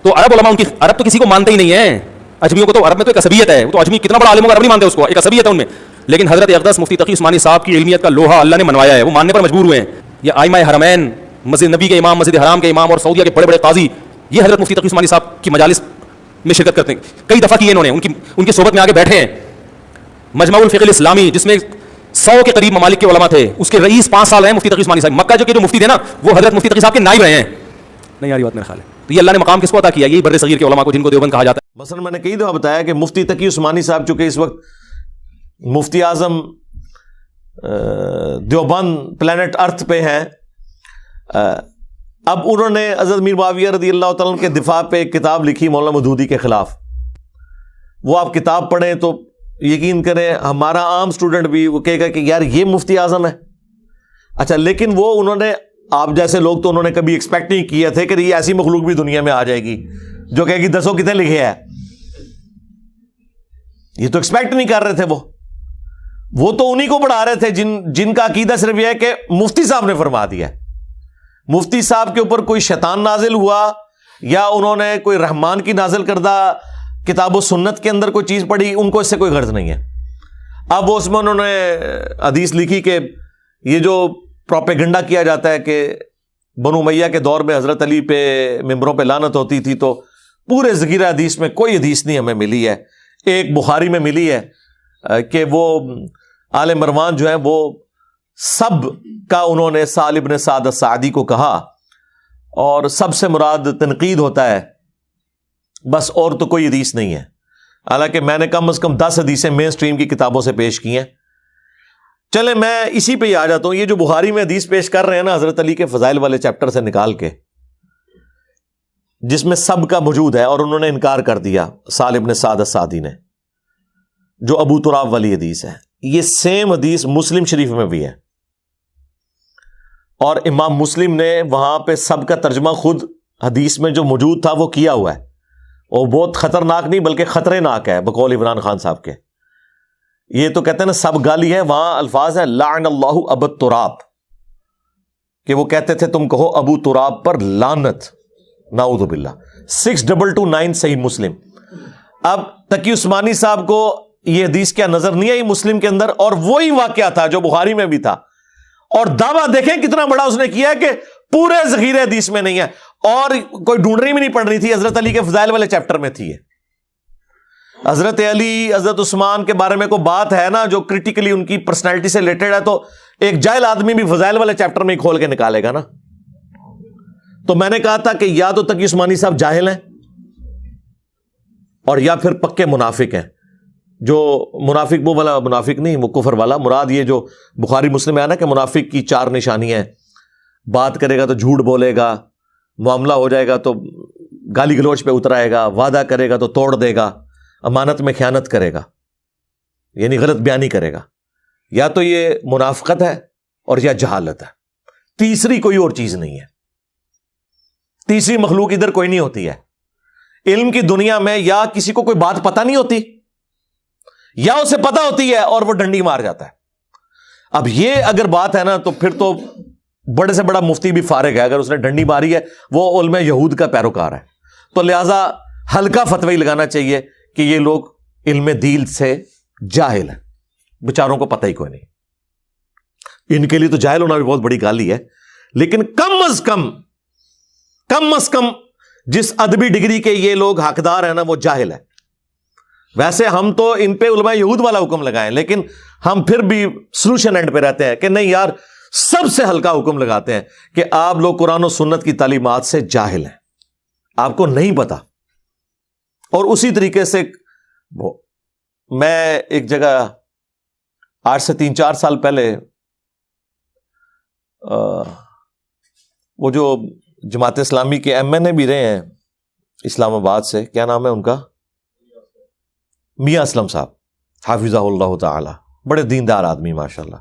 تو عرب علماء ان کی عرب تو کسی کو مانتے ہی نہیں ہیں. اجمیوں کو تو عرب میں تو ایک عصبیت ہے, وہ تو اجمی کتنا بڑا عالم ہوگا عرب نہیں مانتے اس کو, ایک عصبیت ہے ان میں. لیکن حضرت اقدس مفتی تقی عثمانی صاحب کی علمیت کا لوہا اللہ نے منوایا ہے, وہ ماننے پر مجبور ہوئے ہیں. یہ ائمہ حرمین, مسجد نبی کے امام, مسجد حرام کے امام اور سعودیہ کے بڑے بڑے قاضی, یہ حضرت مفتی تقی عثمانی صاحب کی مجالس میں شرکت کرتے ہیں, کئی دفعہ کیے انہوں نے, ان کی صحبت میں آگے بیٹھے ہیں. مجمع الفقہ الاسلامی جس میں 100 کے قریب ممالک کے علماء تھے, اس کے رئیس 5 سال ہیں مفتی تقی عثمانی صاحب. مکہ جو مفتی تھے نا, وہ حضرت مفتی تقی صاحب کے نائب رہے ہیں. نہیں یاری بات میرا خیال ہے. تو یہ اللہ نے مقام کس کو عطا کیا, یہی بر صغیر کے علماء کو جن کو دیوبند کہا جاتا ہے. مثلا میں نے کئی دفعہ بتایا کہ مفتی تقی عثمانی صاحب چونکہ اس وقت مفتی اعظم دیوبند پلانٹ ارتھ پہ ہیں, اب انہوں نے حضرت میر معاویہ رضی اللہ تعالیٰ عنہ کے دفاع پہ ایک کتاب لکھی مولانا مودودی کے خلاف. وہ آپ کتاب پڑھیں تو یقین کریں ہمارا عام اسٹوڈنٹ بھی وہ کہے گا کہ یار یہ مفتی اعظم ہے. اچھا, لیکن وہ انہوں نے, آپ جیسے لوگ تو انہوں نے کبھی ایکسپیکٹ نہیں کیا تھے کہ یہ ایسی مخلوق بھی دنیا میں آ جائے گی جو کہے گی دسو کتنے لکھے ہے. یہ تو ایکسپیکٹ نہیں کر رہے تھے. وہ تو انہی کو پڑھا رہے تھے جن کا عقیدہ صرف یہ ہے کہ مفتی صاحب نے فرما دیا. مفتی صاحب کے اوپر کوئی شیطان نازل ہوا یا انہوں نے کوئی رحمان کی نازل کردہ کتاب و سنت کے اندر کوئی چیز پڑھی, ان کو اس سے کوئی غرض نہیں ہے. اب وہ اس میں انہوں نے حدیث لکھی کہ یہ جو پروپیگنڈا کیا جاتا ہے کہ بنو امیہ کے دور میں حضرت علی پہ ممبروں پہ لعنت ہوتی تھی, تو پورے ذخیرہ حدیث میں کوئی حدیث نہیں ہمیں ملی ہے. ایک بخاری میں ملی ہے کہ وہ آل مروان جو ہیں وہ سب کا انہوں نے سہل بن سعد الساعدی کو کہا, اور سب سے مراد تنقید ہوتا ہے بس, اور تو کوئی حدیث نہیں ہے. حالانکہ میں نے کم از کم 10 حدیثیں مین سٹریم کی کتابوں سے پیش کی ہیں. چلے میں اسی پہ ہی آ جاتا ہوں. یہ جو بخاری میں حدیث پیش کر رہے ہیں نا حضرت علی کے فضائل والے چیپٹر سے نکال کے, جس میں سب کا موجود ہے, اور انہوں نے انکار کر دیا سہل بن سعد الساعدی نے, جو ابو تراب والی حدیث ہے. یہ سیم حدیث مسلم شریف میں بھی ہے, اور امام مسلم نے وہاں پہ سب کا ترجمہ خود حدیث میں جو موجود تھا وہ کیا ہوا ہے. اور بہت خطرناک نہیں بلکہ خطرے ناک ہے بقول عمران خان صاحب کے. یہ تو کہتے ہیں نا سب گالی ہے, وہاں الفاظ ہے لعن اللہ ابو تراب, کہ وہ کہتے تھے تم کہو ابو تراب پر لعنت, نعوذ باللہ. 6229 صحیح مسلم. اب تقی عثمانی صاحب کو یہ حدیث کیا نظر نہیں آئی مسلم کے اندر, اور وہی واقعہ تھا جو بخاری میں بھی تھا, اور دعویٰ دیکھیں کتنا بڑا اس نے کیا کہ پورے ذخیرے حدیث میں نہیں ہے, اور کوئی ڈھونڈنی بھی نہیں پڑ رہی تھی, حضرت علی کے فضائل والے چیپٹر میں تھی. حضرت علی حضرت عثمان کے بارے میں کوئی بات ہے نا جو کرٹیکلی ان کی پرسنالٹی سے ریلیٹڈ ہے, تو ایک جاہل آدمی بھی فضائل والے چیپٹر میں ہی کھول کے نکالے گا نا. تو میں نے کہا تھا کہ یا تو تقی عثمانی صاحب جاہل ہیں, اور یا پھر پکے منافق ہیں. جو منافق وہ والا منافق نہیں, وہ کفر والا مراد. یہ جو بخاری مسلم میں ہے نا کہ منافق کی 4 نشانیاں ہیں, بات کرے گا تو جھوٹ بولے گا, معاملہ ہو جائے گا تو گالی گلوچ پہ اتر آئے گا, وعدہ کرے گا تو توڑ دے گا, امانت میں خیانت کرے گا, یعنی غلط بیانی کرے گا. یا تو یہ منافقت ہے اور یا جہالت ہے, تیسری کوئی اور چیز نہیں ہے. تیسری مخلوق ادھر کوئی نہیں ہوتی ہے. علم کی دنیا میں یا کسی کو کوئی بات پتہ نہیں ہوتی, یا اسے پتہ ہوتی ہے اور وہ ڈنڈی مار جاتا ہے. اب یہ اگر بات ہے نا تو پھر تو بڑے سے بڑا مفتی بھی فارغ ہے. اگر اس نے ڈنڈی ماری ہے وہ علماء یہود کا پیروکار ہے. تو لہذا ہلکا فتوی لگانا چاہیے کہ یہ لوگ علم دین سے جاہل ہیں, بیچاروں کو پتہ ہی کوئی نہیں. ان کے لیے تو جاہل ہونا بھی بہت بڑی گالی ہے, لیکن کم از کم جس ادبی ڈگری کے یہ لوگ حقدار ہیں نا وہ جاہل ہے. ویسے ہم تو ان پہ علماء یہود والا حکم لگائیں, لیکن ہم پھر بھی سولوشن اینڈ پہ رہتے ہیں کہ نہیں یار سب سے ہلکا حکم لگاتے ہیں کہ آپ لوگ قرآن و سنت کی تعلیمات سے جاہل ہیں, آپ کو نہیں پتا. اور اسی طریقے سے میں ایک جگہ آج سے 3-4 سال پہلے وہ جو جماعت اسلامی کے MNA بھی رہے ہیں اسلام آباد سے, کیا نام ہے ان کا, میاں اسلم صاحب حافظہ اللہ تعالی, بڑے دیندار آدمی ماشاءاللہ.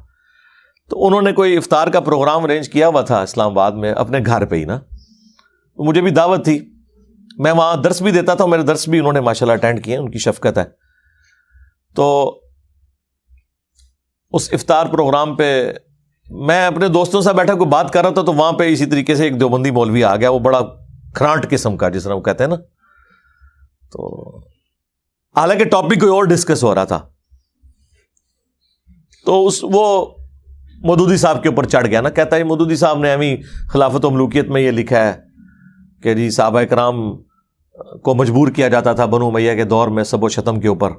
تو انہوں نے کوئی افطار کا پروگرام ارینج کیا ہوا تھا اسلام آباد میں اپنے گھر پہ ہی نا, مجھے بھی دعوت تھی, میں وہاں درس بھی دیتا تھا, میرے درس بھی انہوں نے ماشاءاللہ اٹینڈ کیے, ان کی شفقت ہے. تو اس افطار پروگرام پہ میں اپنے دوستوں سے بیٹھا کوئی بات کر رہا تھا, تو وہاں پہ اسی طریقے سے ایک دیوبندی مولوی آ گیا, وہ بڑا کھرانٹ قسم کا, جس طرح وہ کہتے ہیں نا تو حالانکہ ٹاپک کوئی اور ڈسکس ہو رہا تھا، تو وہ مودودی صاحب کے اوپر چڑھ گیا نا، کہتا ہے مودودی صاحب نے ہمیں خلافت و ملوکیت میں یہ لکھا ہے کہ جی صحابہ کرام کو مجبور کیا جاتا تھا بنو امیہ کے دور میں سب و شتم کے اوپر،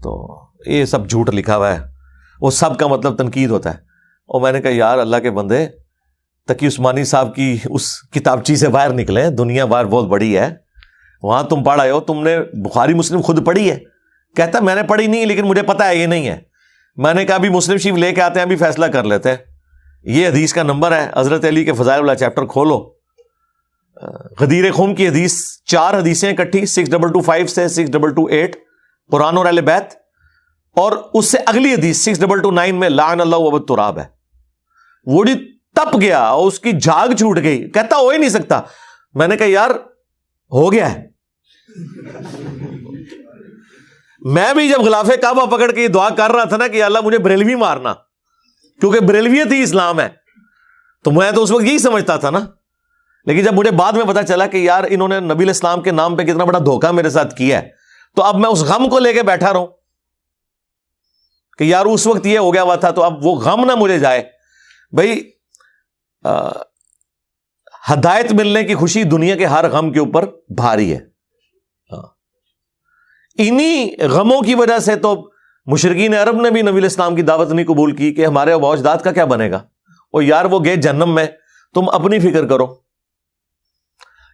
تو یہ سب جھوٹ لکھا ہوا ہے، وہ سب کا مطلب تنقید ہوتا ہے۔ اور میں نے کہا یار اللہ کے بندے، تقی عثمانی صاحب کی اس کتابچی سے باہر نکلے، دنیا باہر بہت بڑی ہے، وہاں تم پڑھ آئے ہو، تم نے بخاری مسلم خود پڑھی ہے؟ کہتا میں نے پڑھی نہیں لیکن مجھے پتا ہے یہ نہیں ہے۔ میں نے کہا بھی مسلم شریف لے کے آتے ہیں، ابھی فیصلہ کر لیتے ہیں، یہ حدیث کا نمبر ہے، حضرت علی کے فضائل والا چیپٹر کھولو، غدیر خم کی حدیث 4 حدیثیں اکٹھی 6225 سے 6228 قرآن اور اہل بیت، اور اس سے اگلی حدیث 6229 میں لعن اللہ ابو التراب ہے۔ وہ جی تپ گیا اور اس کی جھاگ چھوٹ گئی، کہتا ہو ہی نہیں سکتا۔ میں نے کہا یار ہو گیا ہے۔ میں بھی جب غلاف کعبہ پکڑ کے یہ دعا کر رہا تھا نا کہ اللہ مجھے بریلوی مارنا، کیونکہ بریلویت ہی اسلام ہے، تو میں تو اس وقت یہی سمجھتا تھا نا، لیکن جب مجھے بعد میں پتا چلا کہ یار انہوں نے نبی الاسلام کے نام پہ کتنا بڑا دھوکہ میرے ساتھ کیا ہے، تو اب میں اس غم کو لے کے بیٹھا رہوں کہ یار اس وقت یہ ہو گیا ہوا تھا، تو اب وہ غم نہ مجھے جائے۔ بھائی ہدایت ملنے کی خوشی دنیا کے ہر غم کے اوپر بھاری ہے، انہی غموں کی وجہ سے تو مشرکین عرب نے بھی نبی الاسلام کی دعوت نہیں قبول کی کہ ہمارے آباء و اجداد کا کیا بنے گا، اور یار وہ گئے جہنم میں، تم اپنی فکر کرو،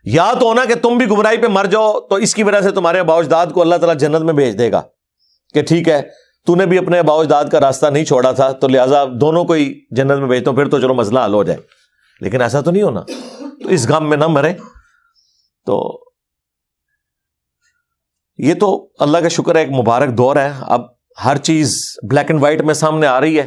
یا تو ہونا کہ تم بھی گمراہی پہ مر جاؤ تو اس کی وجہ سے تمہارے آباء و اجداد کو اللہ تعالیٰ جنت میں بھیج دے گا کہ ٹھیک ہے تو نے بھی اپنے آباء و اجداد کا راستہ نہیں چھوڑا تھا تو لہٰذا دونوں کو ہی جنت میں بھیجتا ہوں، پھر تو چلو مسئلہ حل ہو جائے، لیکن ایسا تو نہیں ہونا، تو اس غم میں نہ مرے۔ تو یہ تو اللہ کا شکر ہے ایک مبارک دور ہے، اب ہر چیز بلیک اینڈ وائٹ میں سامنے آ رہی ہے،